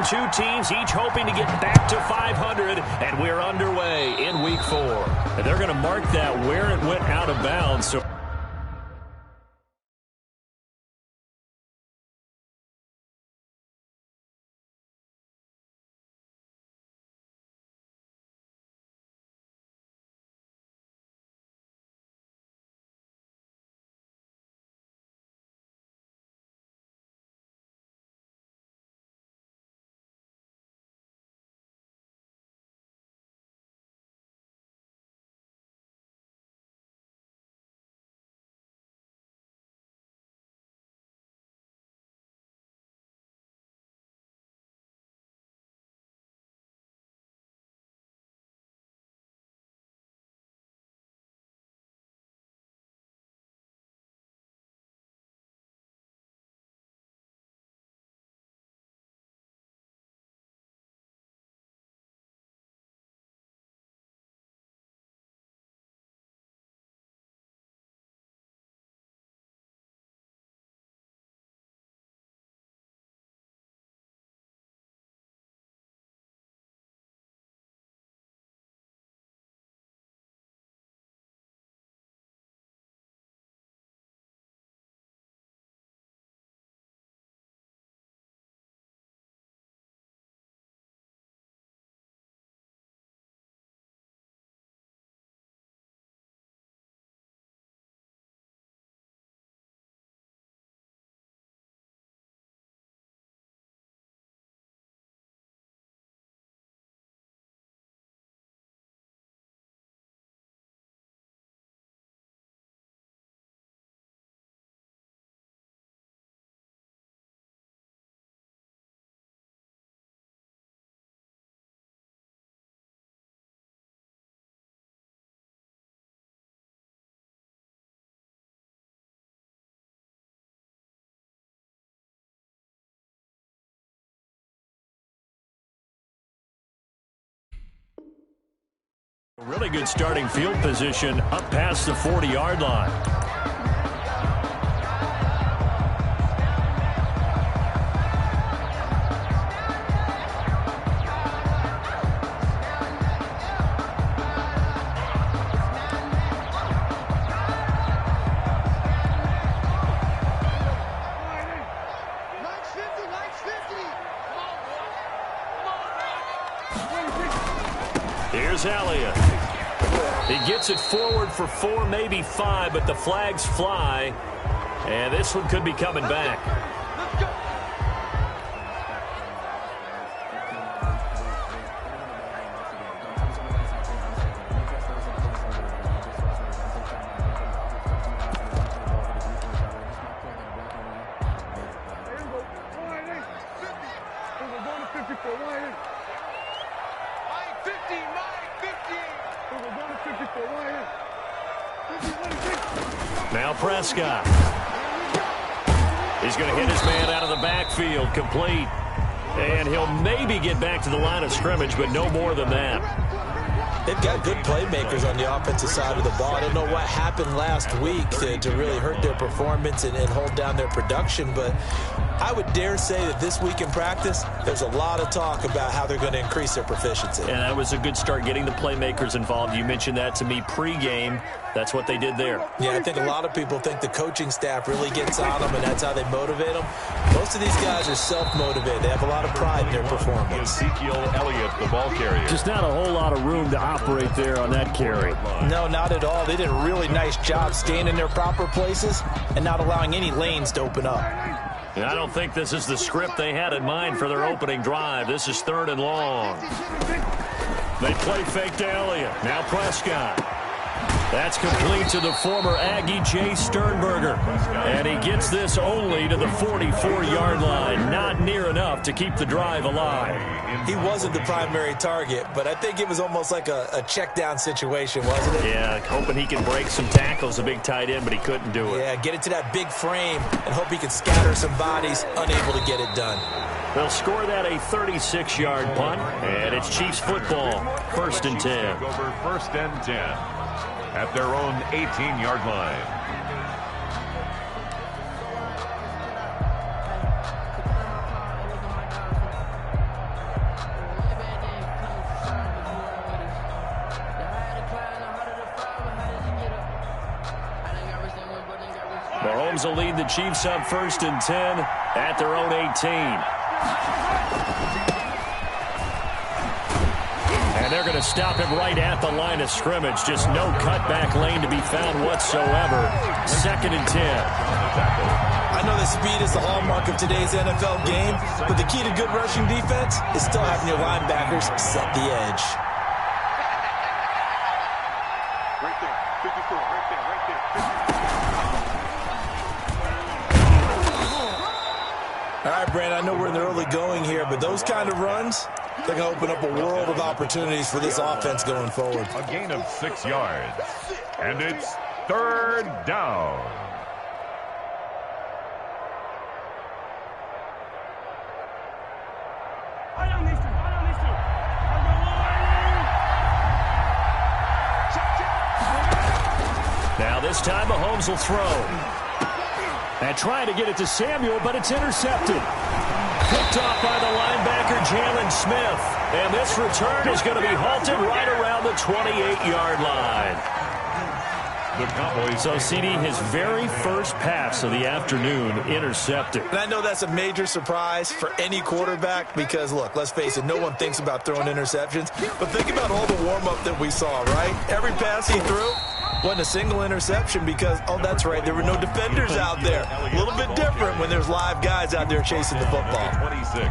two teams each hoping to get back to 500, and we're underway in Week 4. And they're going to mark that where it went out of bounds. So really good starting field position up past the 40-yard line. Here's Elliott. He gets it forward for 4, maybe 5, but the flags fly, and this one could be coming back. Now Prescott. He's going to hit his man out of the backfield, complete. And he'll maybe get back to the line of scrimmage, but no more than that. They've got good playmakers on the offensive side of the ball. I don't know what happened last week to really hurt their performance and hold down their production, but I would dare say that this week in practice, there's a lot of talk about how they're going to increase their proficiency. And that was a good start, getting the playmakers involved. You mentioned that to me pregame. That's what they did there. Yeah, I think a lot of people think the coaching staff really gets on them, and that's how they motivate them. Most of these guys are self-motivated. They have a lot of pride in their performance. Ezekiel Elliott, the ball carrier. Just not a whole lot of room to operate there on that carry. No, not at all. They did a really nice job staying in their proper places and not allowing any lanes to open up. And I don't think this is the script they had in mind for their opening drive. This is 3rd and long. They play fake to Elliott. Now Prescott. That's complete to the former Aggie, Jay Sternberger. And he gets this only to the 44-yard line. Not near enough to keep the drive alive. He wasn't the primary target, but I think it was almost like a check-down situation, wasn't it? Yeah, hoping he can break some tackles, a big tight end, but he couldn't do it. Yeah, get it to that big frame and hope he can scatter some bodies, unable to get it done. They'll score that a 36-yard punt, and it's Chiefs football, 1st and 10. Over 1st and 10 at their own 18-yard line. Mahomes will lead the Chiefs up 1st and 10 at their own 18. And they're going to stop him right at the line of scrimmage. Just no cutback lane to be found whatsoever. 2nd and 10. I know that speed is the hallmark of today's NFL game, but the key to good rushing defense is still having your linebackers set the edge. Right there, 54, right there, right there. 54. All right, Brandon, I know we're in the early going here, but those kind of runs, they're going to open up a world of opportunities for this offense going forward. A gain of 6 yards. And it's 3rd down. Now this time Mahomes will throw. And trying to get it to Samuel, but it's intercepted. Picked off by the linebacker, Jalen Smith. And this return is going to be halted right around the 28-yard line. The Cowboys. So, CD, his very first pass of the afternoon intercepted. And I know that's a major surprise for any quarterback because, look, let's face it, no one thinks about throwing interceptions. But think about all the warm-up that we saw, right? Every pass he threw wasn't a single interception because, oh, that's right, there were no defenders out there. A little bit different when there's live guys out there chasing the football. 26.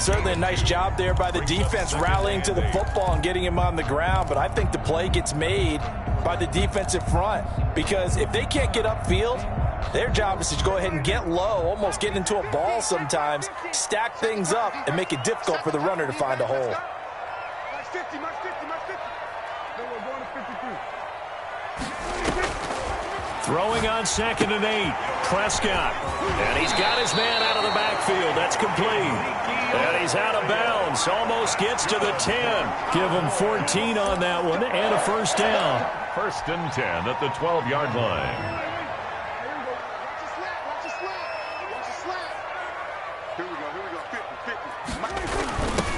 Certainly a nice job there by the defense rallying to the football and getting him on the ground, but I think the play gets made by the defensive front because if they can't get upfield, their job is to go ahead and get low, almost get into a ball sometimes, stack things up, and make it difficult for the runner to find a hole. Max 50, Max 50, Max 50. No, we're going to 53. Throwing on 2nd and 8. Prescott. And he's got his man out of the backfield. That's complete. And he's out of bounds. Almost gets to the 10. Give him 14 on that one and a 1st down. 1st and 10 at the 12-yard line. Watch the slap. Here we go, 50,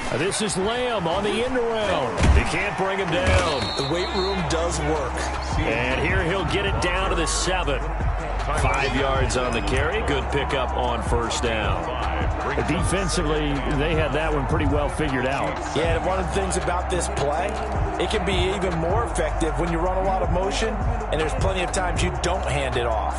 50. This is Lamb on the end around. He can't bring him down. The weight room does work. And here he'll get it down to the 7. 5 yards on the carry. Good pickup on 1st down. Defensively, they had that one pretty well figured out. Yeah, and one of the things about this play, it can be even more effective when you run a lot of motion, and there's plenty of times you don't hand it off.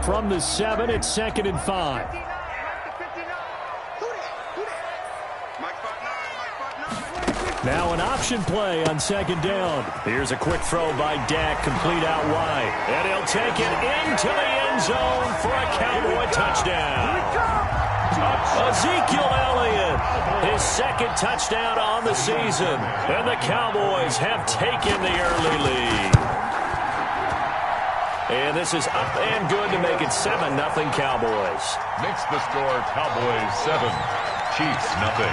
From the 7, it's 2nd and 5. Now an option play on 2nd down. Here's a quick throw by Dak, complete out wide. And he'll take it into the end zone for a Cowboy touchdown. Ezekiel Elliott, his 2nd touchdown on the season. And the Cowboys have taken the early lead. And this is up and good to make it 7-0 Cowboys. Makes the score Cowboys 7, Chiefs 0.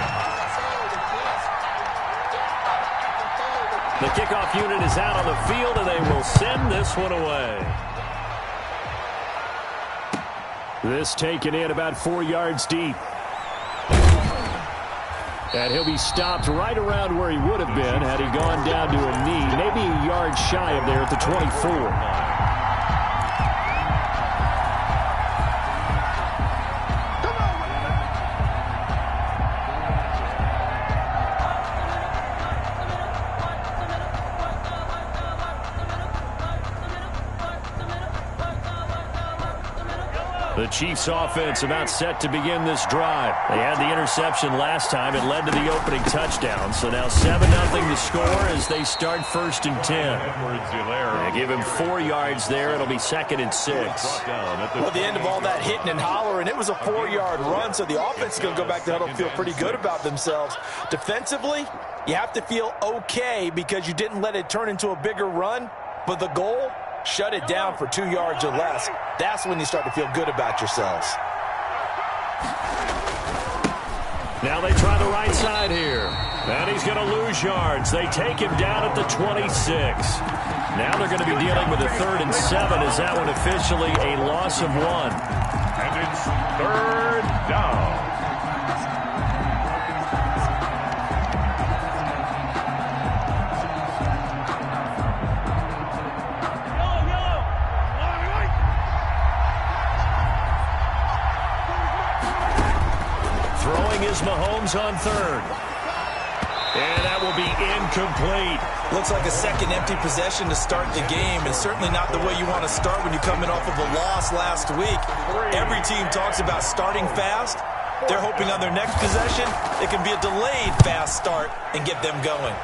The kickoff unit is out on the field, and they will send this one away. This taken in about 4 yards deep. And he'll be stopped right around where he would have been had he gone down to a knee, maybe a yard shy of there at the 24. The Chiefs offense about set to begin this drive. They had the interception last time. It led to the opening touchdown. So now 7-0 the score as they start 1st and 10. They give him 4 yards there. It'll be 2nd and 6. Well, at the end of all that hitting and hollering, it was a 4-yard run, so the offense is going to go back to huddle and feel pretty good about themselves. Defensively, you have to feel okay because you didn't let it turn into a bigger run, but the goal, shut it down for 2 yards or less. That's when you start to feel good about yourselves. Now they try the right side here. And he's going to lose yards. They take him down at the 26. Now they're going to be dealing with a 3rd and 7. Is that one officially a loss of 1? And it's 3rd down. throwing is Mahomes on third. And that will be incomplete. Looks like a second empty possession to start the game, and certainly not the way you want to start when you're coming off of a loss last week. Every team talks about starting fast. They're hoping on their next possession it can be a delayed fast start and get them going.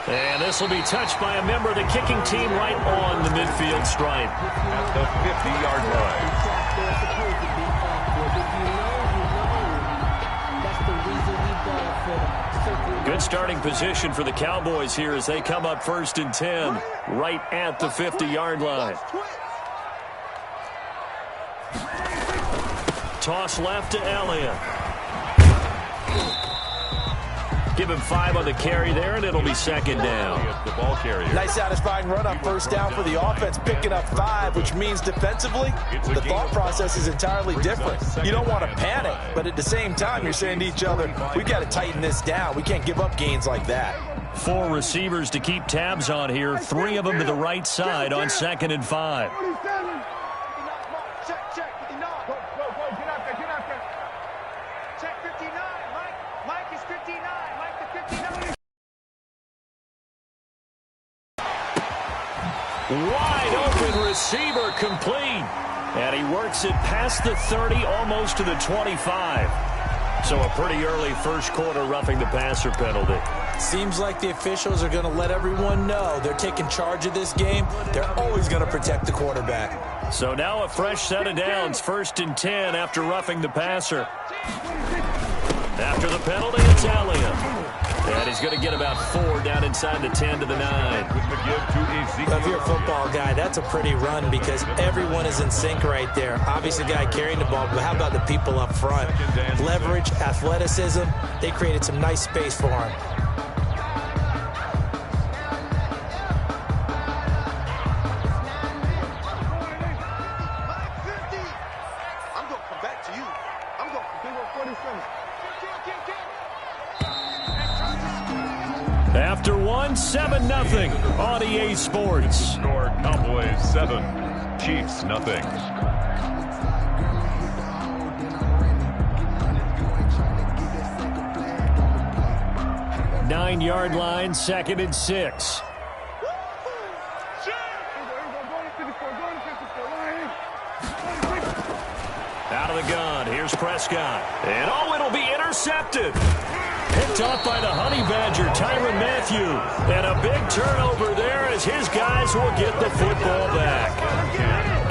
And this will be touched by a member of the kicking team right on the midfield stripe. At the 50-yard line. Good starting position for the Cowboys here as they come up 1st and 10 right at the 50-yard line. Toss left to Elliott. Give him 5 on the carry there, and it'll be second down. The ball carrier. Nice satisfying run on first down for the offense, picking up 5, which means defensively, the thought process is entirely different. You don't want to panic, but at the same time, you're saying to each other, we've got to tighten this down. We can't give up gains like that. 4 receivers to keep tabs on here, 3 of them to the right side on 2nd and 5. Wide open receiver complete. And he works it past the 30, almost to the 25. So a pretty early first quarter roughing the passer penalty. Seems like the officials are going to let everyone know they're taking charge of this game. They're always going to protect the quarterback. So now a fresh set of downs, 1st and 10 after roughing the passer. After the penalty, it's Elliott. And he's going to get about 4 down inside the 10 to the 9. If you're a football guy, that's a pretty run because everyone is in sync right there. Obviously, the guy carrying the ball, but how about the people up front? Leverage, athleticism, they created some nice space for him. After 7-0 on EA Sports. Score Cowboys 7, Chiefs nothing. Nine-yard line, 2nd and 6. Out of the gun, here's Prescott. And it'll be intercepted. Picked off by the Honey Badger, Tyrann Mathieu. And a big turnover there as his guys will get the football back.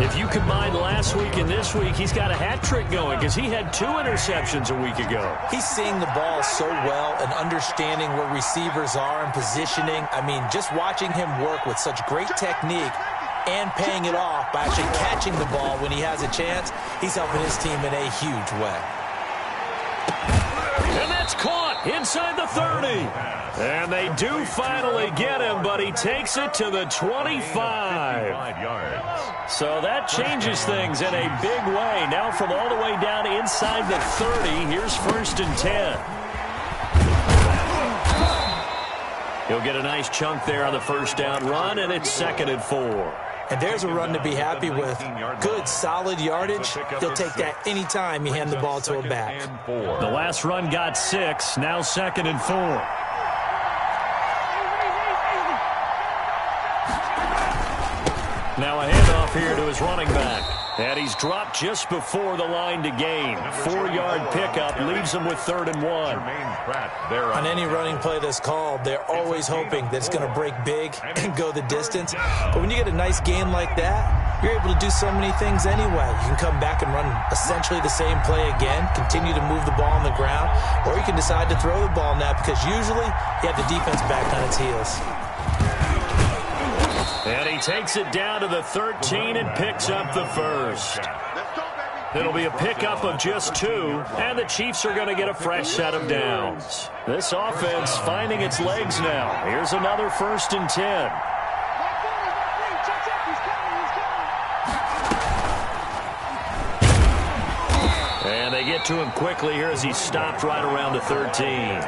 If you combine last week and this week, he's got a hat trick going because he had 2 interceptions a week ago. He's seeing the ball so well and understanding where receivers are and positioning. I mean, just watching him work with such great technique and paying it off by actually catching the ball when he has a chance, he's helping his team in a huge way. And that's caught inside the 30. And they do finally get him, but he takes it to the 25. So that changes things in a big way. Now from all the way down inside the 30, here's 1st and 10. He'll get a nice chunk there on the first down run, and it's 2nd and 4. And there's a run to be happy with. Good, solid yardage. He'll take that anytime you hand the ball to a back. The last run got 6, now 2nd and 4. Now a handoff here to his running back. And he's dropped just before the line to gain. 4-yard pickup leaves him with 3rd and 1. On any running play that's called, they're always hoping that it's going to break big and go the distance. But when you get a nice gain like that, you're able to do so many things anyway. You can come back and run essentially the same play again, continue to move the ball on the ground, or you can decide to throw the ball now because usually you have the defense back on its heels. And he takes it down to the 13 and picks up the first. It'll be a pickup of just 2, and the Chiefs are going to get a fresh set of downs. This offense finding its legs now. Here's another 1st and 10. And they get to him quickly here as he stopped right around the 13.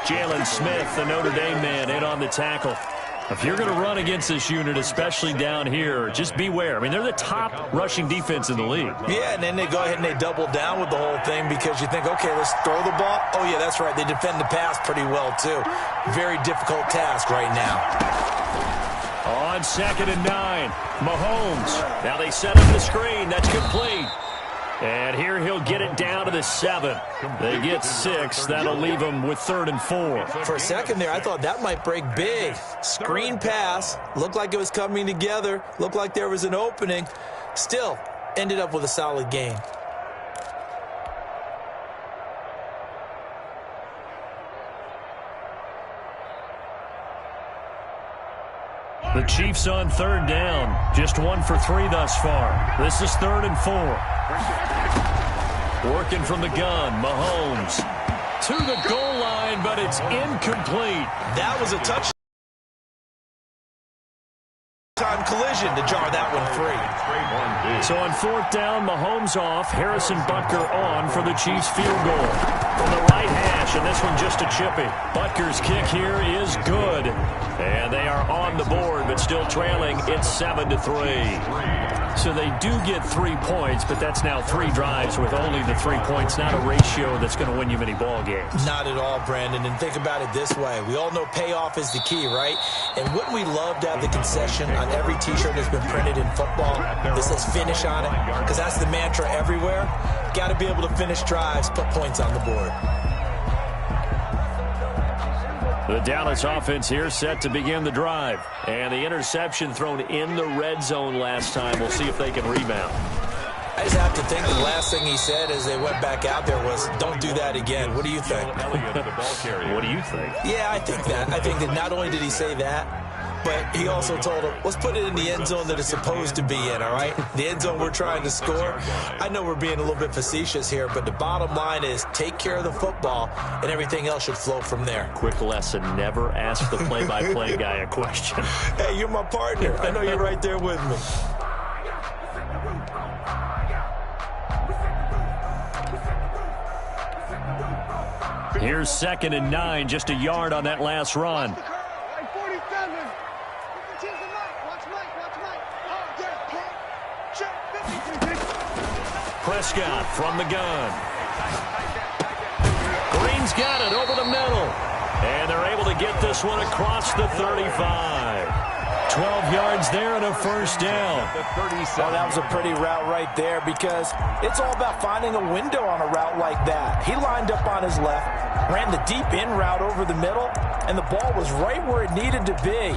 Jalen Smith, the Notre Dame man, in on the tackle. If you're going to run against this unit, especially down here, just beware. I mean, they're the top rushing defense in the league. Yeah, and then they go ahead and they double down with the whole thing because you think, okay, let's throw the ball. Oh, yeah, that's right. They defend the pass pretty well, too. Very difficult task right now. On 2nd and 9, Mahomes. Now they set up the screen. That's complete. And here he'll get it down to the 7. They get 6. That'll leave them with 3rd and 4. For a second there, I thought that might break big. Screen pass. Looked like it was coming together. Looked like there was an opening. Still, ended up with a solid gain. The Chiefs on 3rd down. Just 1 for 3 thus far. This is 3rd and 4. Working from the gun, Mahomes to the goal line, but it's incomplete. That was a touchdown collision to jar that one free. So on 4th down, Mahomes off, Harrison Butker on for the Chiefs field goal. From the right hash, and this one just a chippy. Butker's kick here is good. And they are on the board, but still trailing. It's 7-3. So they do get 3 points, but that's now 3 drives with only the 3 points. Not a ratio that's going to win you many ball games. Not at all, Brandon. And think about it this way. We all know payoff is the key, right? And wouldn't we love to have the concession on every T-shirt that's been printed in football that says finish on it? Because that's the mantra everywhere. Got to be able to finish drives, put points on the board. The Dallas offense here set to begin the drive. And the interception thrown in the red zone last time. We'll see if they can rebound. I just have to think the last thing he said as they went back out there was, don't do that again. What do you think? What do you think? Yeah, I think that. I think that not only did he say that, but he also told him, let's put it in the end zone that it's supposed to be in, all right? The end zone we're trying to score. I know we're being a little bit facetious here, but the bottom line is take care of the football, and everything else should flow from there. Quick lesson, never ask the play-by-play guy a question. Hey, you're my partner. I know you're right there with me. Here's 2nd and 9, just a yard on that last run. Prescott from the gun. Green's got it over the middle. And they're able to get this one across the 35. 12 yards there and a 1st down. Oh, that was a pretty route right there because it's all about finding a window on a route like that. He lined up on his left, ran the deep in route over the middle, and the ball was right where it needed to be.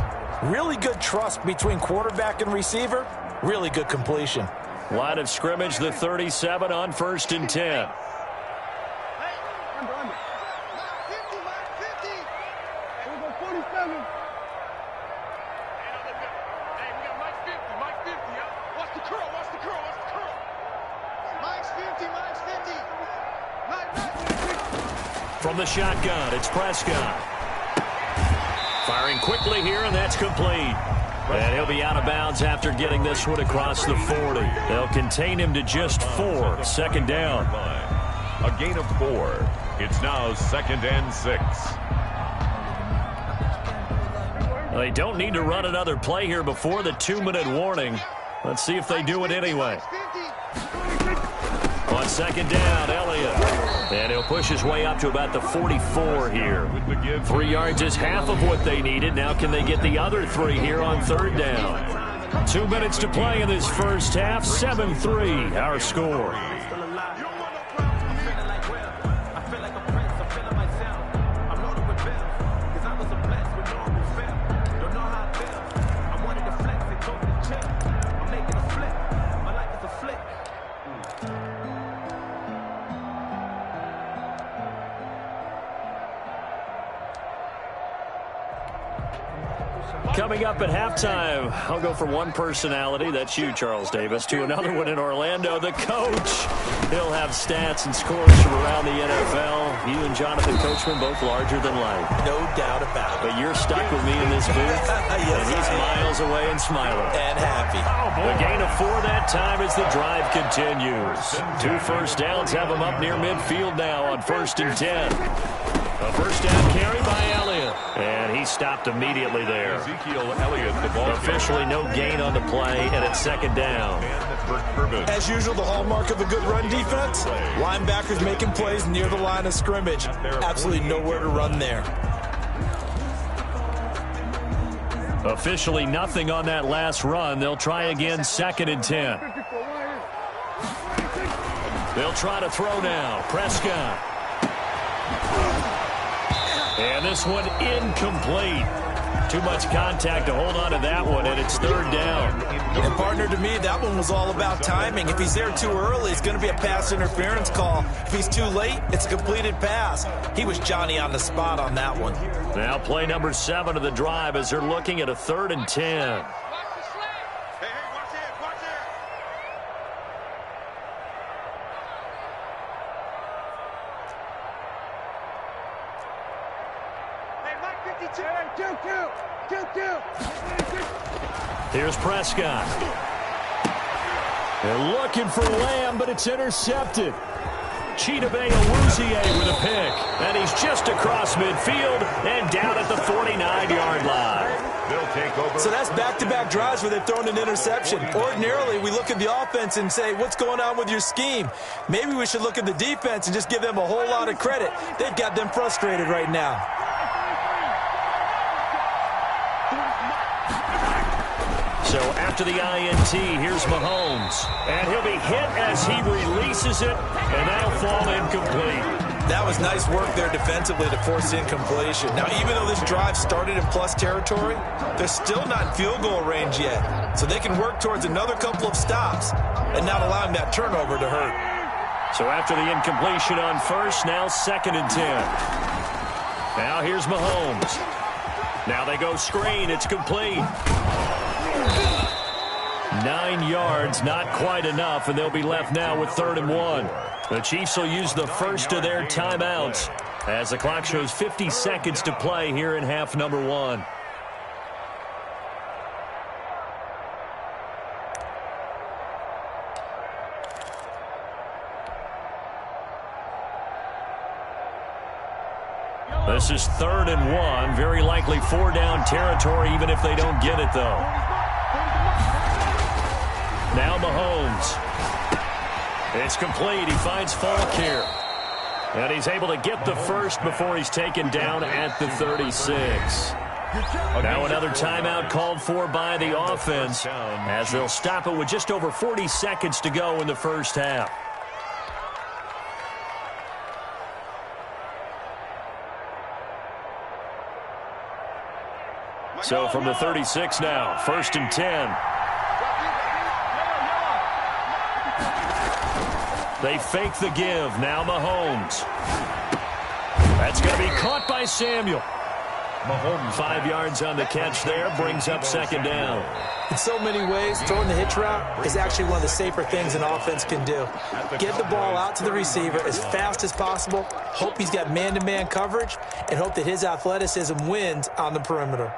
Really good trust between quarterback and receiver. Really good completion. Line of scrimmage, the 37 on 1st and 10. From the shotgun, it's Prescott. Firing quickly here, and that's complete. And he'll be out of bounds after getting this one across the 40. They'll contain him to just 4. 2nd down. A gain of 4. It's now 2nd and 6. They don't need to run another play here before the 2-minute warning. Let's see if they do it anyway. On 2nd down, Elliott. And he'll push his way up to about the 44 here. 3 yards is half of what they needed. Now can they get the other 3 here on 3rd down? 2 minutes to play in this first half. 7-3, our score. Coming up at halftime, I'll go from one personality, that's you, Charles Davis, to another one in Orlando, the coach. He'll have stats and scores from around the NFL. You and Jonathan Coachman both larger than life. No doubt about it. But you're stuck with me in this booth, yes, and he's miles away and smiling. And happy. The gain of 4 that time as the drive continues. 2 first downs have him up near midfield now on 1st and 10. A first down carry by Elliott. And he stopped immediately there. Ezekiel Elliott, the ball Officially no gain on the play, and it's second down. As usual, the hallmark of a good run defense, linebackers making plays near the line of scrimmage. Absolutely nowhere to run there. Officially nothing on that last run. They'll try again, second and 10. They'll try to throw now. Prescott. And this one incomplete. Too much contact to hold on to that one, and it's third down. And partner, to me, that one was all about timing. If he's there too early, it's going to be a pass interference call. If he's too late, it's a completed pass. He was Johnny on the spot on that one. Now play number 7 of the drive as they're looking at a third and 10. Here's Prescott. They're looking for Lamb, but it's intercepted. Chidobe Awuzie with a pick. And he's just across midfield and down at the 49-yard line. They'll take over. So that's back-to-back drives where they've thrown an interception. Ordinarily, we look at the offense and say, what's going on with your scheme? Maybe we should look at the defense and just give them a whole lot of credit. They've got them frustrated right now. So after the INT, here's Mahomes. And he'll be hit as he releases it, and that'll fall incomplete. That was nice work there defensively to force incompletion. Now, even though this drive started in plus territory, they're still not in field goal range yet. So they can work towards another couple of stops and not allowing that turnover to hurt. So after the incompletion on first, now second and 10. Now here's Mahomes. Now they go screen. It's complete. 9 yards, not quite enough, and they'll be left now with third and 1. The Chiefs will use the first of their timeouts as the clock shows 50 seconds to play here in half number 1. This is third and 1, very likely 4-down territory even if they don't get it, though. Now Mahomes. It's complete. He finds Falk here. And he's able to get the first before he's taken down at the 36. Now another timeout called for by the offense as they'll stop it with just over 40 seconds to go in the first half. So from the 36 now, first and 10. They fake the give. Now Mahomes. That's going to be caught by Samuel. Mahomes 5 yards on the catch there, brings up second down. In so many ways, throwing the hitch route is actually one of the safer things an offense can do. Get the ball out to the receiver as fast as possible, hope he's got man-to-man coverage, and hope that his athleticism wins on the perimeter.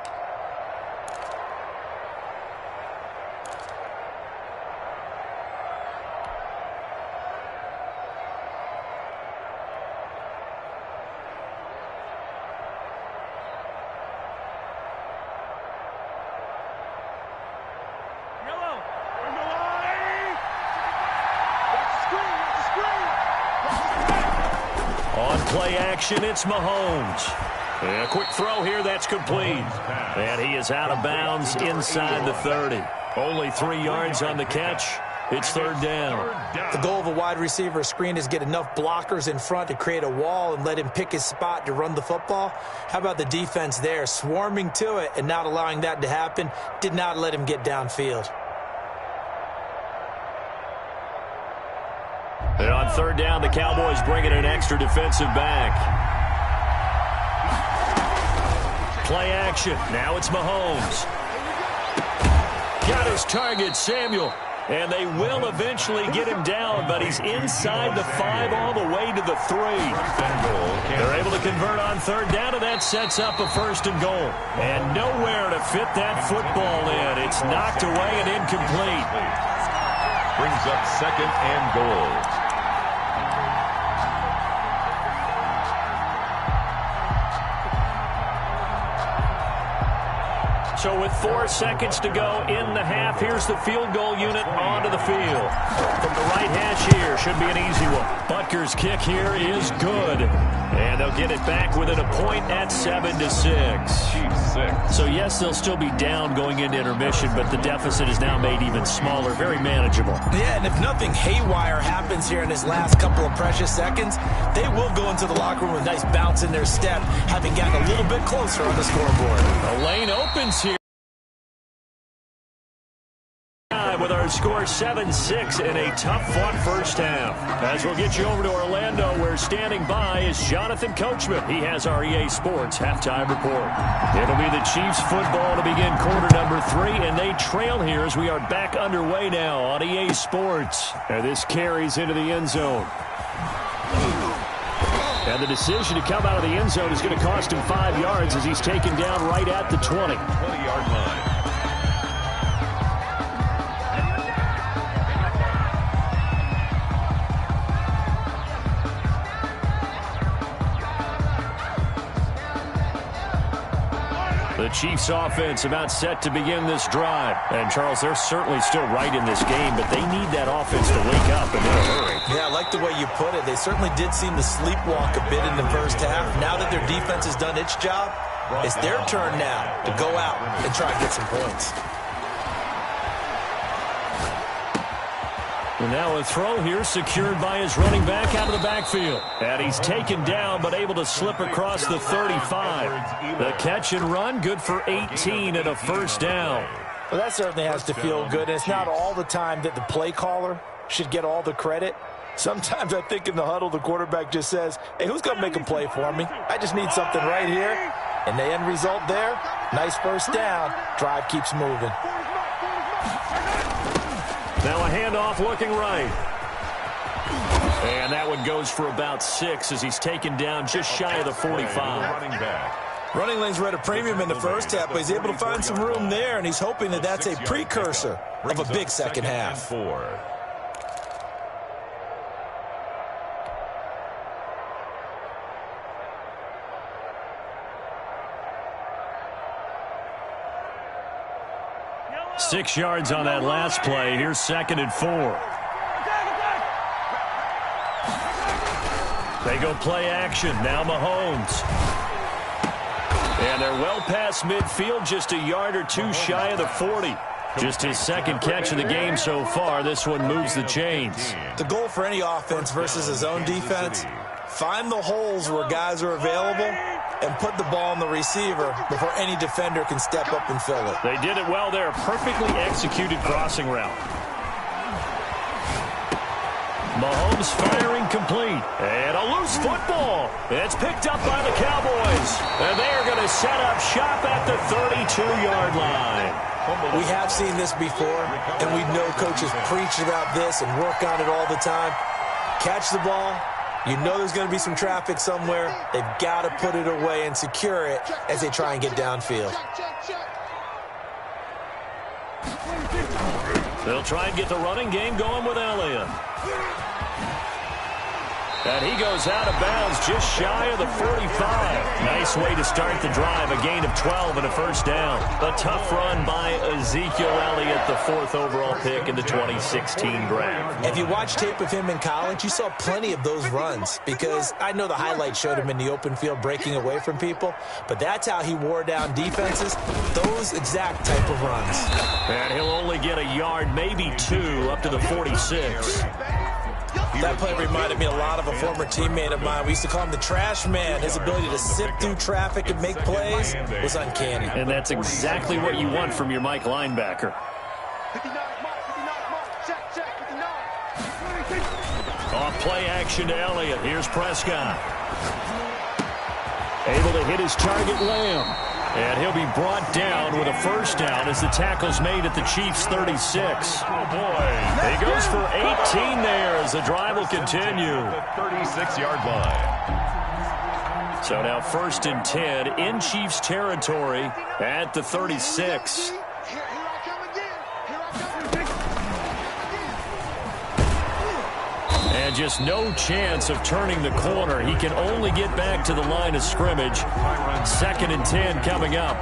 Play action, it's Mahomes. And a quick throw here, that's complete. And he is out of bounds inside the 30. Only 3 yards on the catch. It's third down. The goal of a wide receiver screen is get enough blockers in front to create a wall and let him pick his spot to run the football. How about the defense there, swarming to it and not allowing that to happen? Did not let him get downfield. And on third down, the Cowboys bring in an extra defensive back. Play action. Now it's Mahomes. Got his target, Samuel. And they will eventually get him down, but he's inside the 5 all the way to the 3. They're able to convert on third down, and that sets up a first and goal. And nowhere to fit that football in. It's knocked away and incomplete. Brings up second and goal. So with 4 seconds to go in the half, here's the field goal unit onto the field. From the right hash here, should be an easy one. Butker's kick here is good. And they'll get it back within a point at 7-6. So yes, they'll still be down going into intermission, but the deficit is now made even smaller, very manageable. Yeah, and if nothing haywire happens here in his last couple of precious seconds, they will go into the locker room with a nice bounce in their step, having gotten a little bit closer on the scoreboard. The lane opens here. With our score 7-6 in a tough-fought first half. As we'll get you over to Orlando, where standing by is Jonathan Coachman. He has our EA Sports halftime report. It'll be the Chiefs football to begin quarter number 3, and they trail here as we are back underway now on EA Sports. And this carries into the end zone. And the decision to come out of the end zone is going to cost him 5 yards as he's taken down right at the 20. 20-yard line. The Chiefs offense about set to begin this drive. And, Charles, they're certainly still right in this game, but they need that offense to wake up and in a hurry. Yeah, I like the way you put it. They certainly did seem to sleepwalk a bit in the first half. Now that their defense has done its job, it's their turn now to go out and try and get some points. And now a throw here secured by his running back out of the backfield. And he's taken down but able to slip across the 35. The catch and run good for 18 and a first down. Well, that certainly has to feel good. And it's not all the time that the play caller should get all the credit. Sometimes I think in the huddle the quarterback just says, hey, who's going to make a play for me? I just need something right here. And the end result there, nice first down. Drive keeps moving. Now a handoff looking right. And that one goes for about 6 as he's taken down just shy of the 45. Running lanes were at a premium in the first half, but he's able to find some room there, and he's hoping that that's a precursor of a big second half. Six yards on that last play. Here's 2nd and 4. They go play action. Now Mahomes. And they're well past midfield, just a yard or two shy of the 40. Just his second catch of the game so far. This one moves the chains. The goal for any offense versus his own defense, find the holes where guys are available and put the ball on the receiver before any defender can step up and fill it. They did it well there. Perfectly executed crossing route. Mahomes firing complete. And a loose football. It's picked up by the Cowboys. And they're going to set up shop at the 32-yard line. We have seen this before, and we know coaches preach about this and work on it all the time. Catch the ball. You know there's going to be some traffic somewhere. They've got to put it away and secure it as they try and get downfield. They'll try and get the running game going with Elliott. And he goes out of bounds just shy of the 45. Nice way to start the drive. A gain of 12 and a first down. A tough run by Ezekiel Elliott, the 4th overall pick in the 2016 draft. If you watch tape of him in college, you saw plenty of those runs because I know the highlights showed him in the open field breaking away from people, but that's how he wore down defenses, those exact type of runs. And he'll only get a yard, maybe 2, up to the 46. That play reminded me a lot of a former teammate of mine. We used to call him the trash man. His ability to sift through traffic and make plays was uncanny. And that's exactly what you want from your Mike linebacker. Off play action to Elliott. Here's Prescott. Able to hit his target, Lamb. And he'll be brought down with a first down as the tackle's made at the Chiefs' 36. Oh, boy. He goes for 18 there as the drive will continue. The 36-yard line. So now 1st and 10 in Chiefs territory at the 36. And just no chance of turning the corner. He can only get back to the line of scrimmage. 2nd and 10 coming up.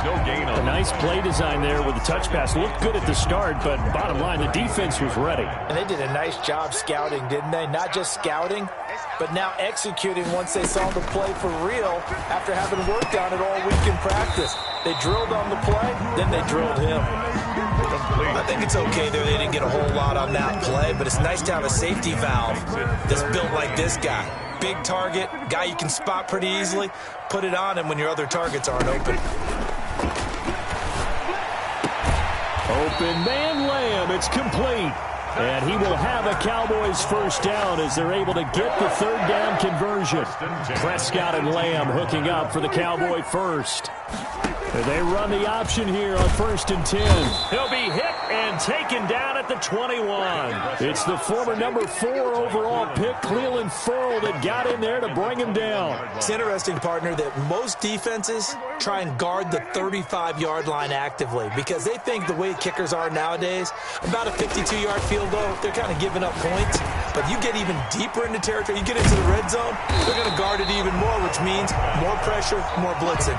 No gain on A nice play design there with the touch pass. Looked good at the start, but bottom line, the defense was ready. And they did a nice job scouting, didn't they? Not just scouting, but now executing once they saw the play for real after having worked on it all week in practice. They drilled on the play, then they drilled him. I think it's okay there. They didn't get a whole lot on that play, but it's nice to have a safety valve that's built like this guy. Big target, guy you can spot pretty easily. Put it on him when your other targets aren't open. Open man Lamb. It's complete. And he will have a Cowboys first down as they're able to get the third down conversion. Prescott and Lamb hooking up for the Cowboy first. They run the option here on 1st and 10. He'll be hit and taken down at the 21. It's the former number 4 overall pick, Cleveland Ferrell, that got in there to bring him down. It's interesting, partner, that most defenses try and guard the 35-yard line actively because they think the way kickers are nowadays, about a 52-yard field goal, they're kind of giving up points. But you get even deeper into territory, you get into the red zone, they're going to guard it even more, which means more pressure, more blitzing.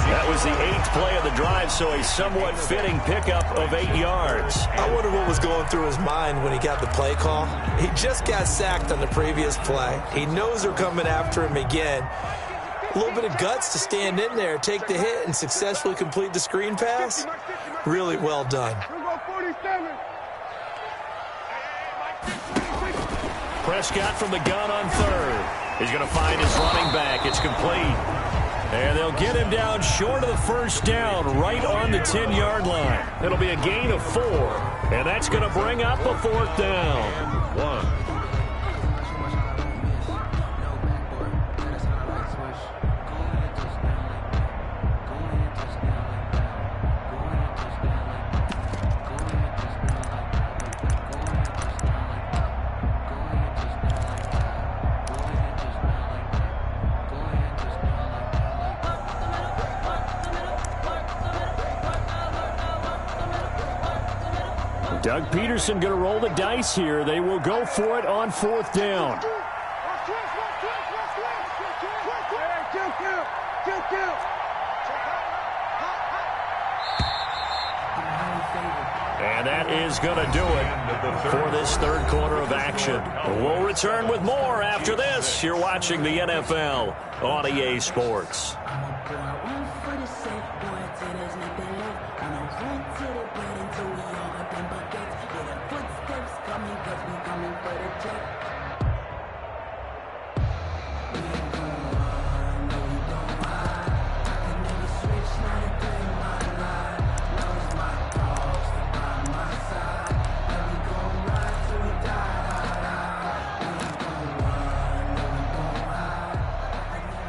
That was the 8th play of the drive, so a somewhat fitting pickup of 8 yards. I wonder what was going through his mind when he got the play call. He just got sacked on the previous play. He knows they're coming after him again. A little bit of guts to stand in there, take the hit, and successfully complete the screen pass. Really well done. Prescott from the gun on 3rd. He's going to find his running back. It's complete. And they'll get him down short of the first down, right on the 10-yard line. It'll be a gain of 4, and that's going to bring up a 4th down. 1. Doug Peterson going to roll the dice here. They will go for it on 4th down. And that is going to do it for this third quarter of action. We'll return with more after this. You're watching the NFL on EA Sports.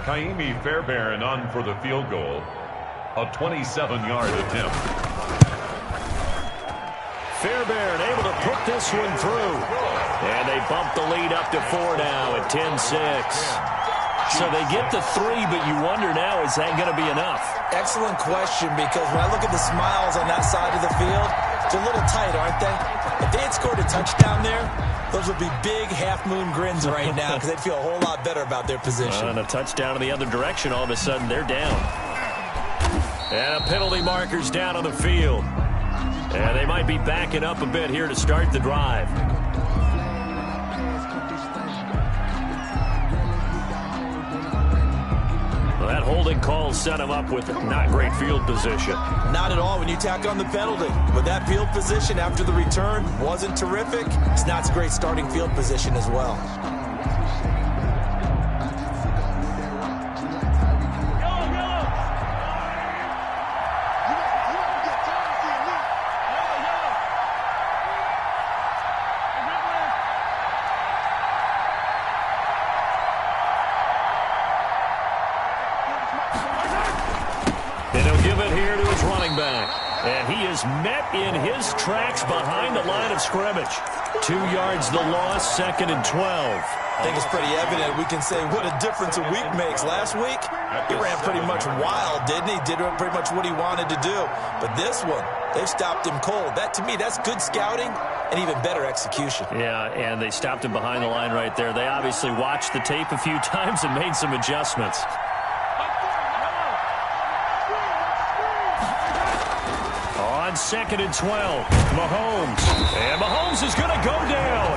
Kaimi Fairbairn on for the field goal. A 27-yard attempt. Fairbairn able to put this one through. And they bump the lead up to 4 now at 10-6. So they get the 3, but you wonder now, is that going to be enough? Excellent question, because when I look at the smiles on that side of the field, they're a little tight, aren't they? If they had scored a touchdown there, those would be big half-moon grins right now because they'd feel a whole lot better about their position. And a touchdown in the other direction, all of a sudden they're down. And a penalty marker's down on the field. And they might be backing up a bit here to start the drive. Well, that holding call set him up with not great field position. Not at all when you tack on the penalty. But that field position after the return wasn't terrific. It's not a great starting field position as well. And he is met in his tracks behind the line of scrimmage. 2 yards the loss, 2nd and 12. I think it's pretty evident. We can say what a difference a week makes. Last week, he ran pretty much wild, didn't he? Did pretty much what he wanted to do. But this one, they've stopped him cold. That, to me, that's good scouting and even better execution. Yeah, and they stopped him behind the line right there. They obviously watched the tape a few times and made some adjustments. on 2nd and 12. Mahomes. And Mahomes is going to go down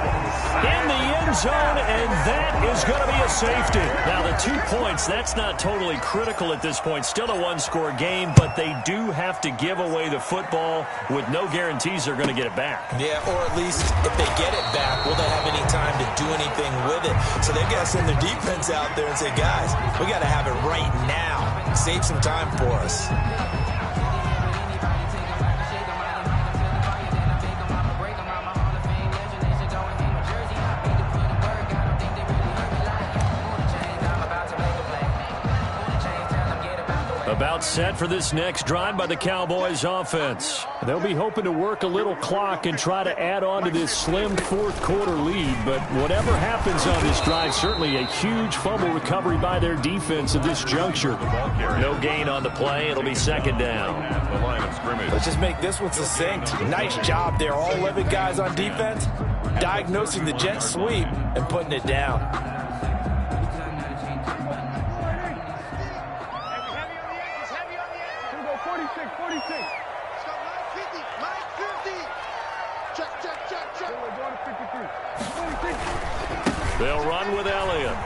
in the end zone, and that is going to be a safety. Now, the 2 points, that's not totally critical at this point. Still a one-score game, but they do have to give away the football with no guarantees they're going to get it back. Yeah, or at least if they get it back, will they have any time to do anything with it? So they've got to send their defense out there and say, guys, we got to have it right now. Save some time for us. About set for this next drive by the Cowboys offense. They'll be hoping to work a little clock and try to add on to this slim fourth quarter lead. But whatever happens on this drive, certainly a huge fumble recovery by their defense at this juncture. No gain on the play. It'll be 2nd down. At the line of scrimmage. Let's just make this one succinct. Nice job there. All 11 guys on defense diagnosing the jet sweep and putting it down. They'll run with Elliott.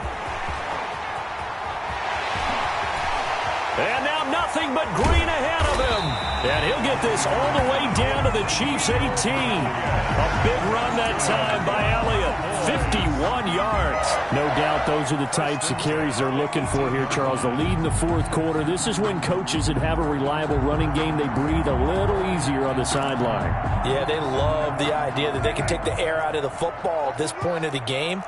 And now nothing but green ahead of him. And he'll get this all the way down to the Chiefs' 18. A big run that time by Elliott. 51 yards. No doubt those are the types of carries they're looking for here, Charles. The lead in the fourth quarter. This is when coaches that have a reliable running game, they breathe a little easier on the sideline. Yeah, they love the idea that they can take the air out of the football at this point of the game.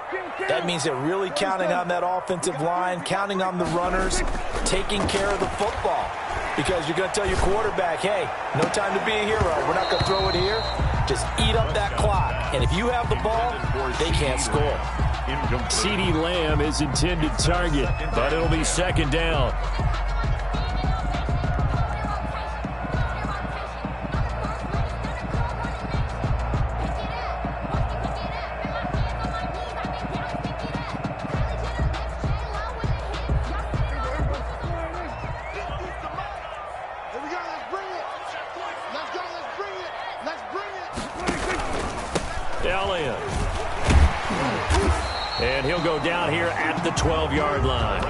That means they're really counting on that offensive line, counting on the runners, taking care of the football. Because you're going to tell your quarterback, hey, no time to be a hero. We're not going to throw it here. Just eat up that clock. And if you have the ball, they can't score. CeeDee Lamb is intended target, but it'll be 2nd down. Elliott. And he'll go down here at the 12-yard line.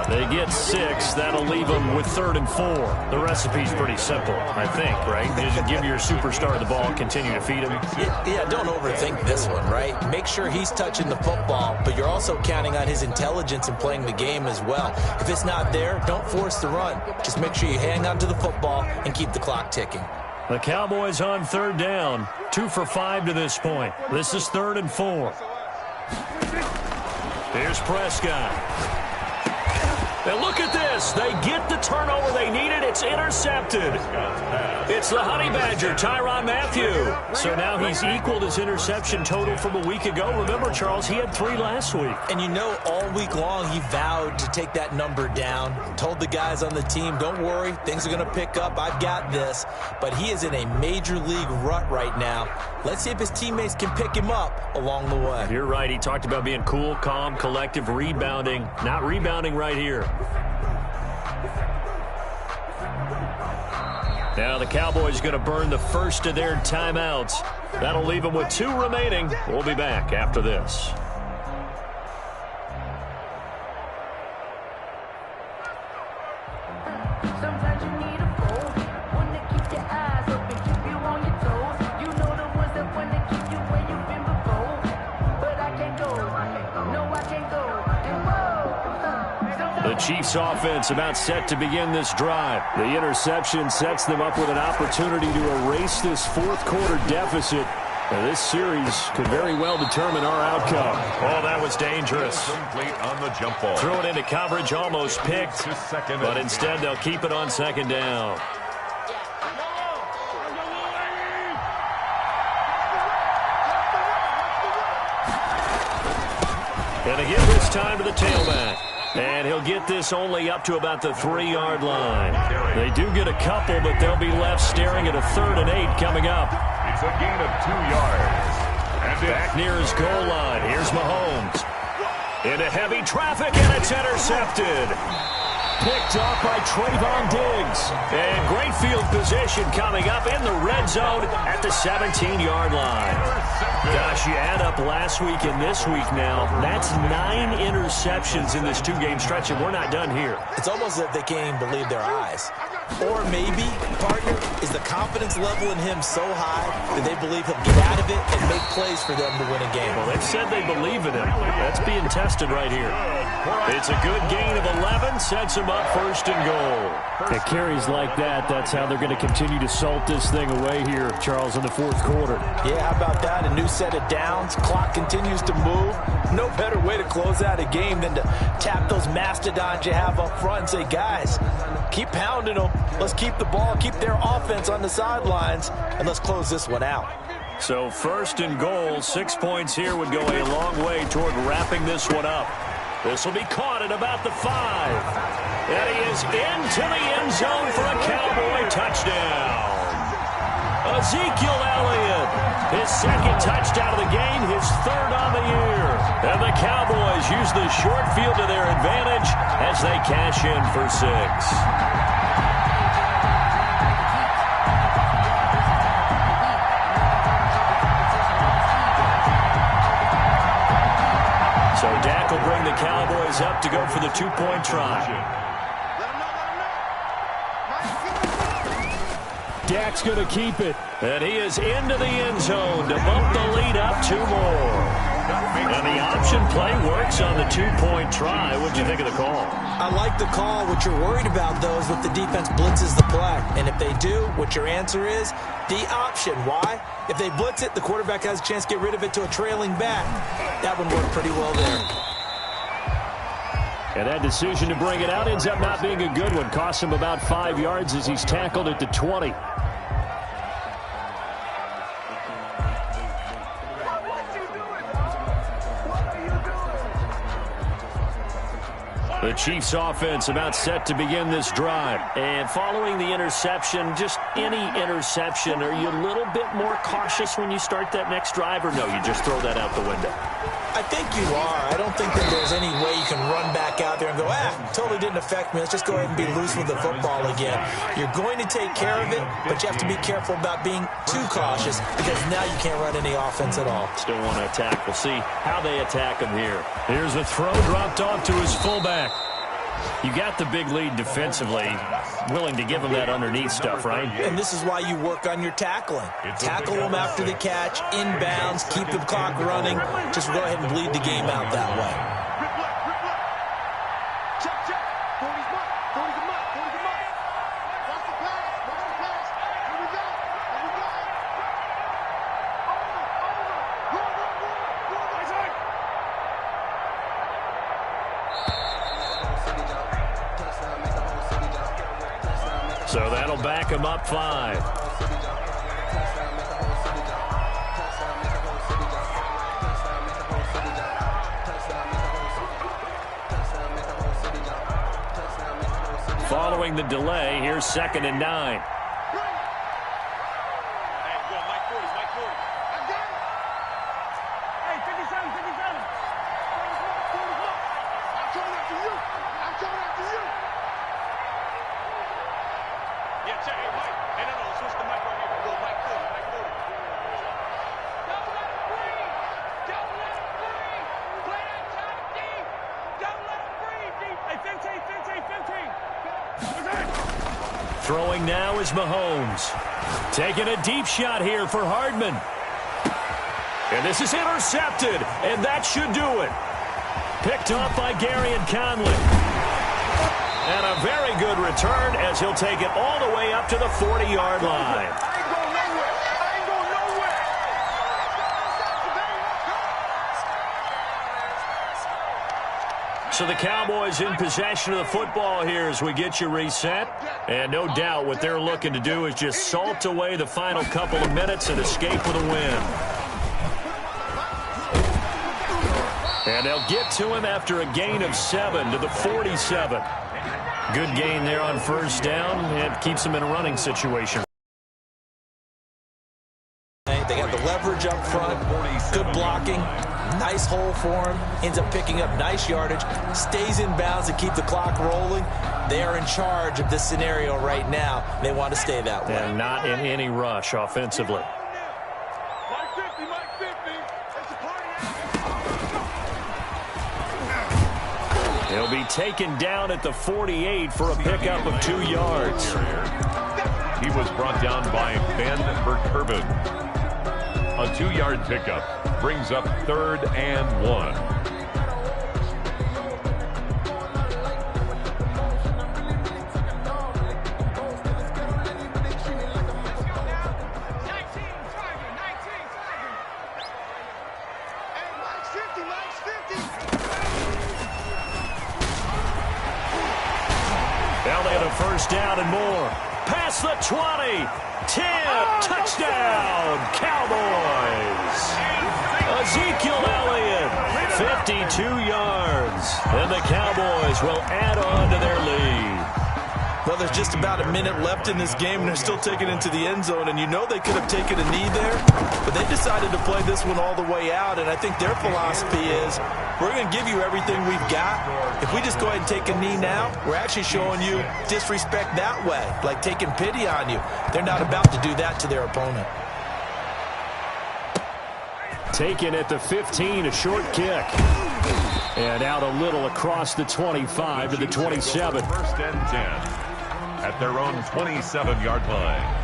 They get 6. That'll leave them with 3rd and 4. The recipe's pretty simple, I think, right? You just give your superstar the ball, continue to feed him. Yeah, don't overthink this one, right? Make sure he's touching the football, but you're also counting on his intelligence in playing the game as well. If it's not there, don't force the run. Just make sure you hang on to the football and keep the clock ticking. The Cowboys on 3rd down. 2 for 5 to this point. This is 3rd and 4. Here's Prescott. And look at this. They get the turnover they needed. It's intercepted. It's the Honey Badger, Tyrann Mathieu. So now he's equaled his interception total from a week ago. Remember, Charles, he had 3 last week. And you know, all week long he vowed to take that number down. Told the guys on the team, don't worry, things are going to pick up. I've got this. But he is in a major league rut right now. Let's see if his teammates can pick him up along the way. You're right. He talked about being cool, calm, collective, rebounding. Not rebounding right here. Now the Cowboys going to burn the first of their timeouts. That'll leave them with 2 remaining. We'll be back after this. Sometimes you need a fool, one to keep your eyes open, keep you on your toes. You know the ones that want to keep you where you've been before. But I can't go, no I can't go. The Chiefs offense about set to begin this drive. The interception sets them up with an opportunity to erase this fourth quarter deficit. This series could very well determine our outcome. Oh, that was dangerous. Complete on the jump ball. Threw it into coverage, almost picked, but instead they'll keep it on 2nd down. And again this time to the tailback. And he'll get this only up to about the 3-yard line. They do get a couple, but they'll be left staring at a 3rd and 8 coming up. It's a gain of 2 yards. And Back near his goal line. Here's Mahomes. Into heavy traffic, and it's intercepted. Picked off by Trayvon Diggs. And great field position coming up in the red zone at the 17-yard line. Gosh, you add up last week and this week now, that's 9 interceptions in this 2-game stretch, and we're not done here. It's almost as if they can't even believe their eyes. Or maybe, partner, is the confidence level in him so high that they believe he'll get out of it and make plays for them to win a game. Well, they've said they believe in him. That's being tested right here. It's a good gain of 11, sets him up 1st and goal. It carries like that. That's how they're going to continue to salt this thing away here, Charles, in the 4th quarter. Yeah, how about that? A new set of downs. Clock continues to move. No better way to close out a game than to tap those mastodons you have up front and say, guys, keep pounding them. Let's keep the ball, keep their offense on the sidelines, and let's close this one out. So 1st and goal, 6 points here would go a long way toward wrapping this one up. This will be caught at about the 5. And he is into the end zone for a Cowboy touchdown. Ezekiel Elliott, his 2nd touchdown of the game, his 3rd on the year. And the Cowboys use the short field to their advantage as they cash in for 6. So Dak will bring the Cowboys up to go for the 2-point try. Dak's going to keep it. And he is into the end zone to bump the lead up 2 more. And the option play works on the 2-point try. What do you think of the call? I like the call. What you're worried about, though, is if the defense blitzes the play. And if they do, what your answer is? The option. Why? If they blitz it, the quarterback has a chance to get rid of it to a trailing back. That would work pretty well there. And that decision to bring it out ends up not being a good one. Costs him about 5 yards as he's tackled at the 20. The Chiefs offense about set to begin this drive. And following the interception, just any interception, are you a little bit more cautious when you start that next drive, or no, you just throw that out the window? I think you are. I don't think that there's any way you can run back out there and go, totally didn't affect me. Let's just go ahead and be loose with the football again. You're going to take care of it, but you have to be careful about being too cautious because now you can't run any offense at all. Still want to attack. We'll see how they attack him here. Here's a throw dropped off to his fullback. You got the big lead defensively, willing to give him that underneath stuff, right? And this is why you work on your tackling. Tackle them after the catch, inbounds, keep the clock running. Just go ahead and bleed the game out that way. So that'll back him up 5. Following the delay, here's 2nd and 9. Throwing now is Mahomes. Taking a deep shot here for Hardman. And this is intercepted, and that should do it. Picked off by Garyon Conley. And a very good return as he'll take it all the way up to the 40-yard line. So the Cowboys in possession of the football here as we get you reset. And no doubt what they're looking to do is just salt away the final couple of minutes and escape with a win. And they'll get to him after a gain of 7 to the 47. Good gain there on 1st down. It keeps him in a running situation. They got the leverage up front, good blocking. nice hole for him, ends up picking up nice yardage, stays in bounds to keep the clock rolling. They are in charge of this scenario right now. They want to stay that way. And not in any rush offensively. He'll be taken down at the 48 for a pickup of 2 yards. He was brought down by Ben Burkerbin. A 2-yard pickup brings up 3rd and 1. Now they have a first down and more. Past the 20. 10. Touchdown. Cowboys. Ezekiel Elliott. 52 yards. And the Cowboys will add on to their lead. Well, there's just about a minute left in this game, and they're still taking it into the end zone. And you know they could have taken a knee there, but they decided to play this one all the way out. And I think their philosophy is, we're going to give you everything we've got. If we just go ahead and take a knee now, we're actually showing you disrespect that way, like taking pity on you. They're not about to do that to their opponent. Taken at the 15, a short kick. And out a little across the 25 to the 27. First and 10 at their own 27-yard line.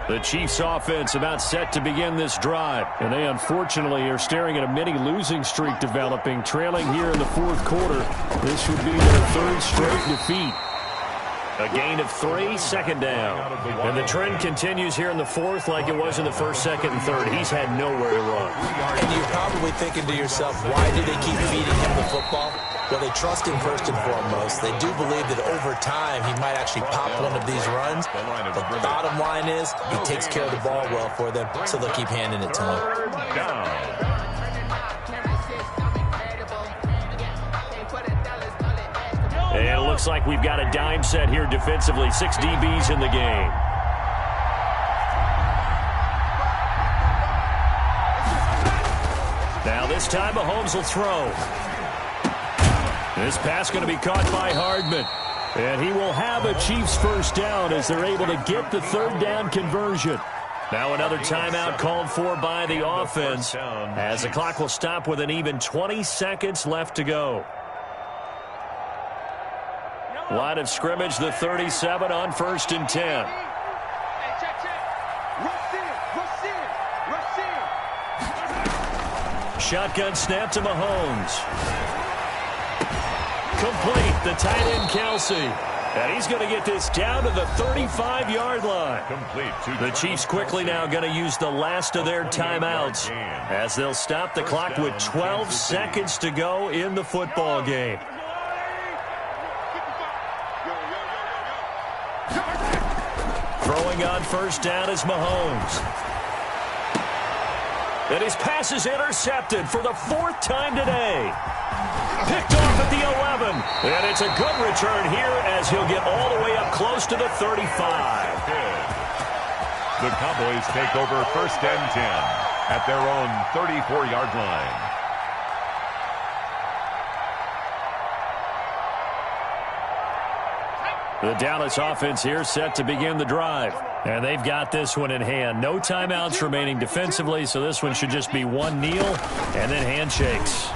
The Chiefs offense about set to begin this drive. And they unfortunately are staring at a mini losing streak developing, trailing here in the 4th quarter. This would be their 3rd straight defeat. A gain of 3, second down. And the trend continues here in the 4th like it was in the 1st, 2nd, and 3rd. He's had nowhere to run. And you're probably thinking to yourself, why do they keep feeding him the football? Well, they trust him first and foremost. They do believe that over time he might actually pop one of these runs. The bottom line is he takes care of the ball well for them, so they'll keep handing it to him. And it looks like we've got a dime set here defensively. 6 DBs in the game. Now this time Mahomes will throw. This pass going to be caught by Hardman. And he will have a Chiefs first down as they're able to get the 3rd down conversion. Now another timeout called for by the offense as the clock will stop with an even 20 seconds left to go. Line of scrimmage, the 37 on 1st and 10. Shotgun snap to Mahomes. Complete, the tight end Kelsey. And he's going to get this down to the 35-yard line. The Chiefs quickly now going to use the last of their timeouts as they'll stop the clock with 12 seconds to go in the football game. Throwing on first down is Mahomes. And his pass is intercepted for the 4th time today. Picked off at the 11. And it's a good return here as he'll get all the way up close to the 35. The Cowboys take over 1st and 10 at their own 34-yard line. The Dallas offense here set to begin the drive. And they've got this one in hand. No timeouts remaining defensively, so this one should just be one kneel and then handshakes.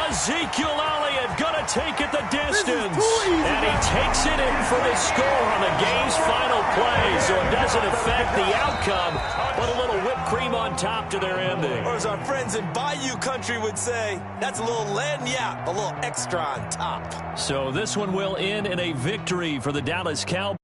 Ezekiel Elliott gonna take it the distance. And he takes it in for the score on the game's final play. So it doesn't affect the outcome, but a little whipped cream on top to their ending. Or as our friends in Bayou country would say, that's a little lagniappe, a little extra on top. So this one will end in a victory for the Dallas Cowboys.